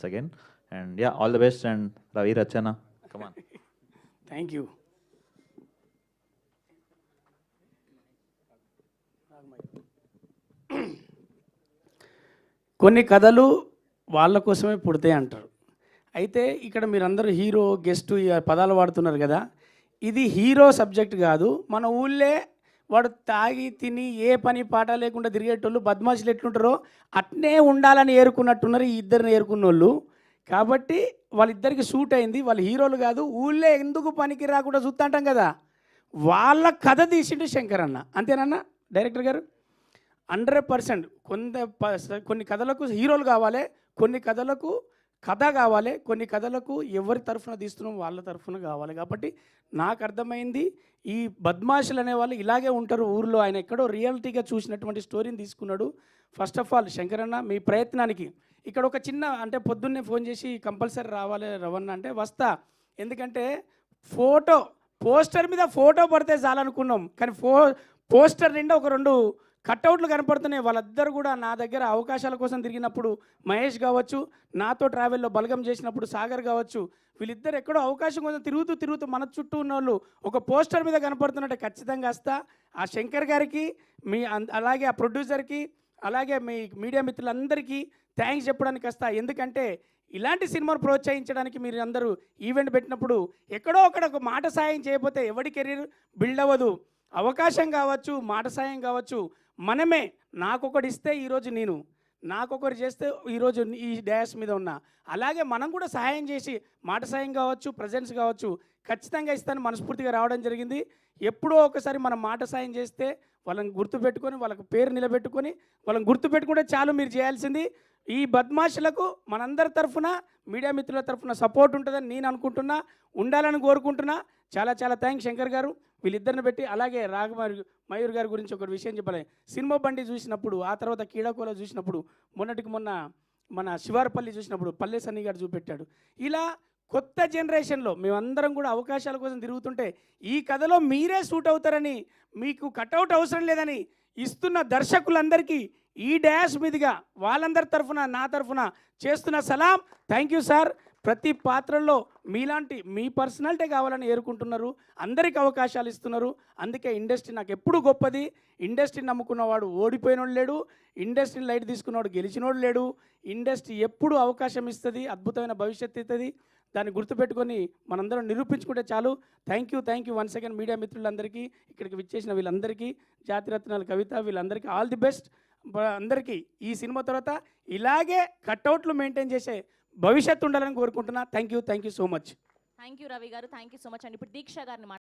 again. And yeah, all the best. And Ravi Rachana, come on. Thank you. కొన్ని కథలు వాళ్ళ కోసమే పుడతాయి అంటారు. అయితే ఇక్కడ మీరందరూ హీరో గెస్ట్ ఈ పదాలు వాడుతున్నారు కదా, ఇది హీరో సబ్జెక్ట్ కాదు. మన ఊళ్ళే వాడు తాగి తిని ఏ పని పాట లేకుండా తిరిగేటోళ్ళు బద్మాషులు ఎట్లుంటారో అట్నే ఉండాలని ఏరుకున్నట్టున్నారు ఈ ఇద్దరిని ఏరుకున్నోళ్ళు. కాబట్టి వాళ్ళిద్దరికి సూట్ అయింది. వాళ్ళు హీరోలు కాదు, ఊళ్ళే ఎందుకు పనికి రాకుండా చూస్తుంటాం కదా, వాళ్ళ కథ తీసిండు శంకర్ అన్న. అంతేనన్నా డైరెక్టర్ గారు? 100%. కొన్ని కథలకు హీరోలు కావాలి, కొన్ని కథలకు కథ కావాలి, కొన్ని కథలకు ఎవరి తరఫున తీస్తున్నాం వాళ్ళ తరఫున కావాలి. కాబట్టి నాకు అర్థమైంది ఈ బద్మాషులు అనేవాళ్ళు ఇలాగే ఉంటారు ఊర్లో. ఆయన ఎక్కడో రియాలిటీగా చూసినటువంటి స్టోరీని తీసుకున్నాడు. ఫస్ట్ ఆఫ్ ఆల్ శంకర్ అన్న మీ ప్రయత్నానికి ఇక్కడ ఒక చిన్న అంటే పొద్దున్నే ఫోన్ చేసి కంపల్సరీ రావాలి రవణ అంటే వస్తా, ఎందుకంటే పోస్టర్ మీద ఫోటో పడితే చాలనుకున్నాం, కానీ పోస్టర్ నిండా ఒక 2 కట్అవుట్లు కనపడుతున్నాయి. వాళ్ళిద్దరు కూడా నా దగ్గర అవకాశాల కోసం తిరిగినప్పుడు మహేష్ కావచ్చు, నాతో ట్రావెల్లో బలగం చేసినప్పుడు సాగర్ కావచ్చు, వీళ్ళిద్దరు ఎక్కడో అవకాశం కోసం తిరుగుతూ మన చుట్టూ ఉన్న వాళ్ళు ఒక పోస్టర్ మీద కనపడుతున్నట్టే ఖచ్చితంగా వస్తా. ఆ శంకర్ గారికి అలాగే ఆ ప్రొడ్యూసర్కి అలాగే మీ మీడియా మిత్రులందరికీ థ్యాంక్స్ చెప్పడానికి వస్తా. ఎందుకంటే ఇలాంటి సినిమాను ప్రోత్సహించడానికి మీరు అందరూ ఈవెంట్ పెట్టినప్పుడు ఎక్కడో ఒక మాట సాయం చేయకపోతే ఎవడి కెరీర్ బిల్డ్ అవ్వదు. అవకాశం కావచ్చు, మాట సాయం కావచ్చు, మనమే నాకొకటి ఇస్తే ఈరోజు నేను, నాకొకరు చేస్తే ఈరోజు ఈ డ్యాష్ మీద ఉన్నా. అలాగే మనం కూడా సహాయం చేసి మాట సాయం కావచ్చు, ప్రజెన్స్ కావచ్చు ఖచ్చితంగా ఇస్తాను మనస్ఫూర్తిగా రావడం జరిగింది. ఎప్పుడో ఒకసారి మనం మాట సాయం చేస్తే వాళ్ళని గుర్తుపెట్టుకొని వాళ్ళకు పేరు నిలబెట్టుకొని వాళ్ళని గుర్తుపెట్టుకుంటే చాలు. మీరు చేయాల్సింది ఈ బద్మాషులకు మనందరి తరఫున మీడియా మిత్రుల తరఫున సపోర్ట్ ఉంటుందని నేను అనుకుంటున్నా, ఉండాలని కోరుకుంటున్నా. చాలా థ్యాంక్స్ శంకర్ గారు వీళ్ళిద్దరిని పెట్టి. అలాగే మయూర్ గారి గురించి ఒక విషయం చెప్పాలి. సినిమా బండి చూసినప్పుడు, ఆ తర్వాత కీడకోల చూసినప్పుడు, మొన్న మన శివారపల్లి చూసినప్పుడు పల్లె సన్నీ గారు చూపెట్టాడు. ఇలా కొత్త జనరేషన్లో మేమందరం కూడా అవకాశాల కోసం తిరుగుతుంటే ఈ కథలో మీరే సూట్ అవుతారని, మీకు కట్అవుట్ అవసరం లేదని ఇస్తున్న దర్శకులందరికీ ఈ డ్యాష్ మీదుగా వాళ్ళందరి తరఫున నా తరఫున చేస్తున్న సలాం. Thank you sir. ప్రతి పాత్రలో మీలాంటి మీ పర్సనాలిటీ కావాలని ఏరుకుంటున్నారు, అందరికి అవకాశాలు ఇస్తున్నారు. అందుకే ఇండస్ట్రీ నాకు ఎప్పుడు గొప్పది. ఇండస్ట్రీని నమ్ముకున్నవాడు ఓడిపోయినోడు లేడు, ఇండస్ట్రీని లైట్ తీసుకున్నవాడు గెలిచినోడు లేడు. ఇండస్ట్రీ ఎప్పుడు అవకాశం ఇస్తుంది, అద్భుతమైన భవిష్యత్తు ఇస్తుంది. దాన్ని గుర్తుపెట్టుకొని మనందరం నిరూపించుకుంటే చాలు. Thank you once again media మిత్రులందరికీ, ఇక్కడికి విచ్చేసిన వీళ్ళందరికీ, జాతిరత్నాల కవిత వీళ్ళందరికీ ఆల్ ది బెస్ట్. అందరికీ ఈ సినిమా తర్వాత ఇలాగే కట్అవుట్లు మెయింటైన్ చేసే భవిష్యత్తు ఉండాలని కోరుకుంటున్నా. Thank you so much. Thank you Ravi గారు, థ్యాంక్ యూ సో మచ్ అండి. ఇప్పుడు దీక్ష గారిని